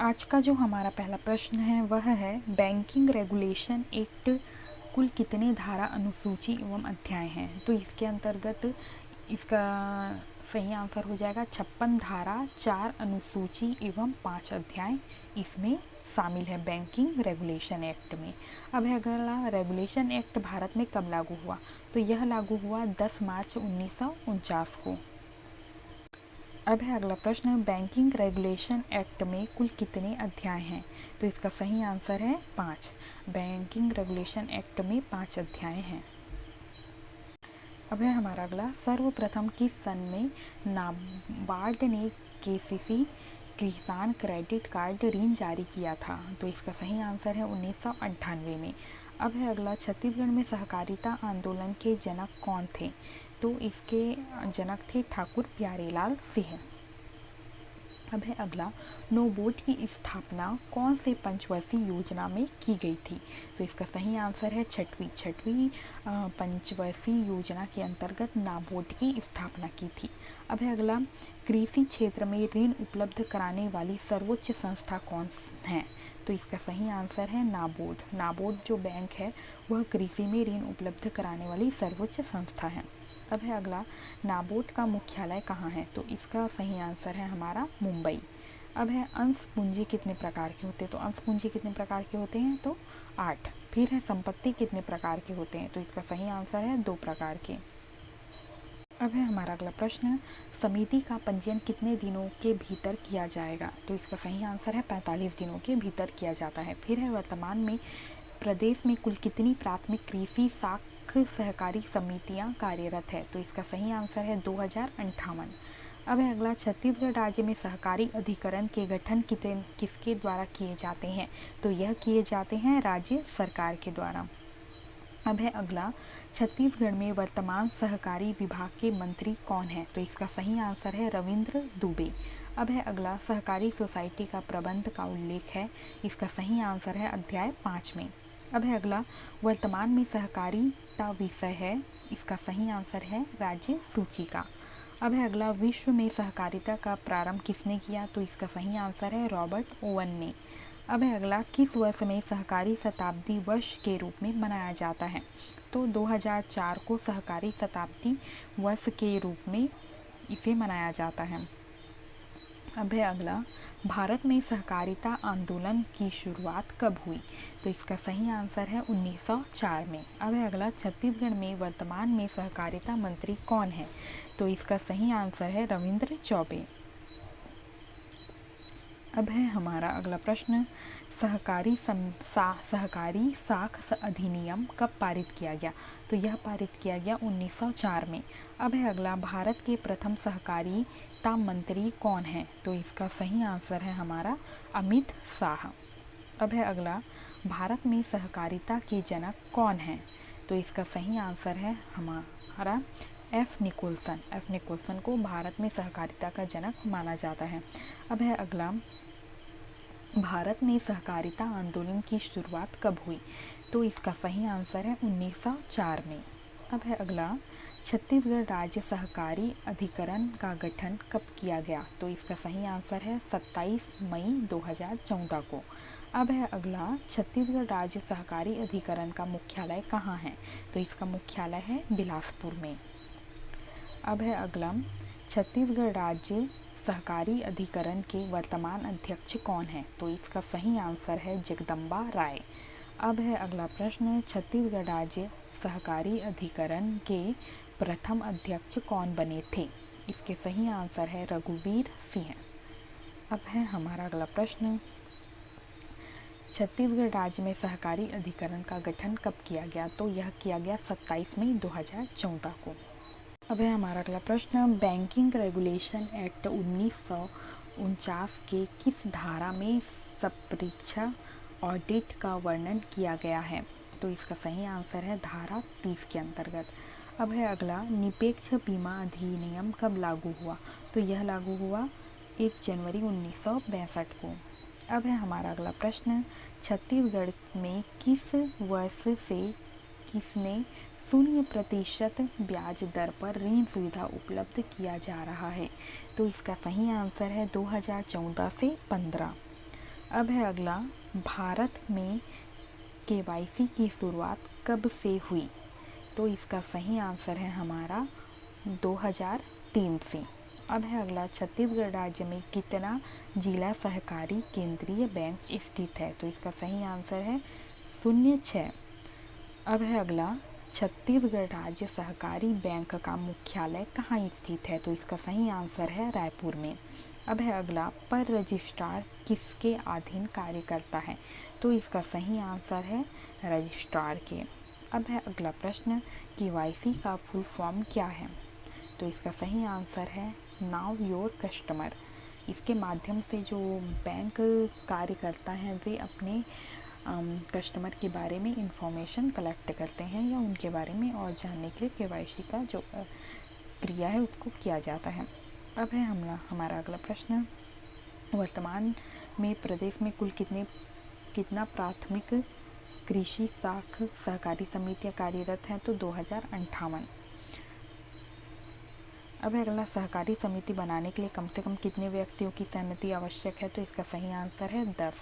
आज का जो हमारा पहला प्रश्न है वह है बैंकिंग रेगुलेशन एक्ट कुल कितने धारा अनुसूची एवं अध्याय हैं। तो इसके अंतर्गत इसका सही आंसर हो जाएगा 56 धारा, 4 अनुसूची एवं 5 अध्याय इसमें शामिल है बैंकिंग रेगुलेशन एक्ट में। अब है अगला, रेगुलेशन एक्ट भारत में कब लागू हुआ। तो यह लागू हुआ 10 मार्च 1949 को। अब है अगला प्रश्न, बैंकिंग रेगुलेशन एक्ट में कुल कितने अध्याय हैं। तो इसका सही आंसर है 5। बैंकिंग रेगुलेशन एक्ट में 5 अध्याय हैं। अब है हमारा अगला, सर्वप्रथम किस सन में नाबार्ड ने केसीसी किसान क्रेडिट कार्ड ऋण जारी किया था। तो इसका सही आंसर है 1998 में। अब है अगला, छत्तीसगढ़ में सहकारिता आंदोलन के जनक कौन थे। तो इसके जनक थे ठाकुर प्यारेलाल सिंह। अब है अगला, नो बोर्ड की स्थापना कौन से पंचवर्षीय योजना में की गई थी। तो इसका सही आंसर है छठवीं पंचवर्षीय योजना के अंतर्गत नाबार्ड की स्थापना की थी। अब है अगला, कृषि क्षेत्र में ऋण उपलब्ध कराने वाली सर्वोच्च संस्था कौन है। तो इसका सही आंसर है नाबार्ड। नाबार्ड जो बैंक है वह कृषि में ऋण उपलब्ध कराने वाली सर्वोच्च संस्था है। अब है अगला, नाबार्ड का मुख्यालय कहाँ है। तो इसका सही आंसर है हमारा मुंबई। अब है, अंश पूंजी कितने प्रकार के होते हैं। तो अंश पूंजी कितने प्रकार के होते हैं। तो 8। फिर है, संपत्ति कितने प्रकार के होते हैं। तो इसका सही आंसर है 2 प्रकार के। अब है हमारा अगला प्रश्न, समिति का पंजीयन कितने दिनों के भीतर किया जाएगा। तो इसका सही आंसर है 45 दिनों के भीतर किया जाता है। फिर है, वर्तमान में प्रदेश में कुल कितनी प्राथमिक कृषि साख सहकारी समितियां कार्यरत है। तो इसका सही आंसर है 2058। अब है अगला, छत्तीसगढ़ राज्य में सहकारी अधिकरण के गठन किसके द्वारा किए जाते हैं। तो यह किए जाते हैं राज्य सरकार के द्वारा। अब है अगला, छत्तीसगढ़ में वर्तमान सहकारी विभाग के मंत्री कौन है। तो इसका सही आंसर है रविंद्र दुबे। अब है अगला, सहकारी सोसाइटी का प्रबंध का उल्लेख है। इसका सही आंसर है अध्याय 5 में। अब है अगला, वर्तमान में सहकारिता विषय है। इसका सही आंसर है राज्य सूची का। अब है अगला, विश्व में सहकारिता का प्रारंभ किसने किया। तो इसका सही आंसर है रॉबर्ट ओवन ने। अब है अगला, किस वर्ष में सहकारी शताब्दी वर्ष के रूप में मनाया जाता है। तो 2004 को सहकारी शताब्दी वर्ष के रूप में इसे मनाया जाता है। अब है अगला, भारत में सहकारिता आंदोलन की शुरुआत कब हुई। तो इसका सही आंसर है 1904 में। अब है अगला, छत्तीसगढ़ में वर्तमान में सहकारिता मंत्री कौन है। तो इसका सही आंसर है रविंद्र चौबे। अब है हमारा अगला प्रश्न, सहकारी साख अधिनियम कब पारित किया गया। तो यह पारित किया गया 1904 में। अब है अगला, भारत के प्रथम सहकारिता मंत्री कौन है। तो इसका सही आंसर है हमारा अमित शाह। अब है अगला, भारत में सहकारिता के जनक कौन है। तो इसका सही आंसर है हमारा एफ निकोलसन। एफ निकोलसन को भारत में सहकारिता का जनक माना जाता है। अब है अगला, भारत में सहकारिता आंदोलन की शुरुआत कब हुई। तो इसका सही आंसर है 1904 में। अब है अगला, छत्तीसगढ़ राज्य सहकारी अधिकरण का गठन कब किया गया। तो इसका सही आंसर है 27 मई 2014 को। अब है अगला, छत्तीसगढ़ राज्य सहकारी अधिकरण का मुख्यालय कहाँ है। तो इसका मुख्यालय है बिलासपुर में। अब है अगला, छत्तीसगढ़ राज्य सहकारी अधिकरण के वर्तमान अध्यक्ष कौन है। तो इसका सही आंसर है जगदम्बा राय। अब है अगला प्रश्न, छत्तीसगढ़ राज्य सहकारी अधिकरण के प्रथम अध्यक्ष कौन बने थे। इसके सही आंसर है रघुवीर सिंह। अब है हमारा अगला प्रश्न, छत्तीसगढ़ राज्य में सहकारी अधिकरण का गठन कब किया गया। तो यह किया गया 27 मई 2014 को। अब है हमारा अगला प्रश्न, बैंकिंग रेगुलेशन एक्ट 1949 के किस धारा में संप्रेक्षण ऑडिट का वर्णन किया गया है। तो इसका सही आंसर है धारा 30 के अंतर्गत। अब है अगला, निरपेक्ष बीमा अधिनियम कब लागू हुआ। तो यह लागू हुआ 1 जनवरी 1962 को। अब है हमारा अगला प्रश्न, छत्तीसगढ़ में किस वर्ष से किसने 0% ब्याज दर पर ऋण सुविधा उपलब्ध किया जा रहा है। तो इसका सही आंसर है 2014 से 15। अब है अगला, भारत में केवाईसी की शुरुआत कब से हुई? तो इसका सही आंसर है हमारा 2003 से। अब है अगला, छत्तीसगढ़ राज्य में कितना जिला सहकारी केंद्रीय बैंक स्थित है? तो इसका सही आंसर है 06। अब है अगला, छत्तीसगढ़ राज्य सहकारी बैंक का मुख्यालय कहाँ स्थित है? तो इसका सही आंसर है रायपुर में। अब है अगला, पर रजिस्ट्रार किसके अधीन कार्य करता है? तो इसका सही आंसर है रजिस्ट्रार के। अब है अगला प्रश्न, केवाईसी का फुल फॉर्म क्या है? तो इसका सही आंसर है नाउ योर कस्टमर। इसके माध्यम से जो बैंक कार्य करता है वे अपने कस्टमर के बारे में इंफॉर्मेशन कलेक्ट करते हैं या उनके बारे में और जानने के लिए केवाईसी का जो क्रिया है उसको किया जाता है। अब है हमारा अगला प्रश्न, वर्तमान में प्रदेश में कुल कितना प्राथमिक कृषि साख सहकारी समितियाँ कार्यरत हैं? तो 2058। अब अगला, सहकारी समिति बनाने के लिए कम से कम कितने व्यक्तियों की सहमति आवश्यक है? तो इसका सही आंसर है 10।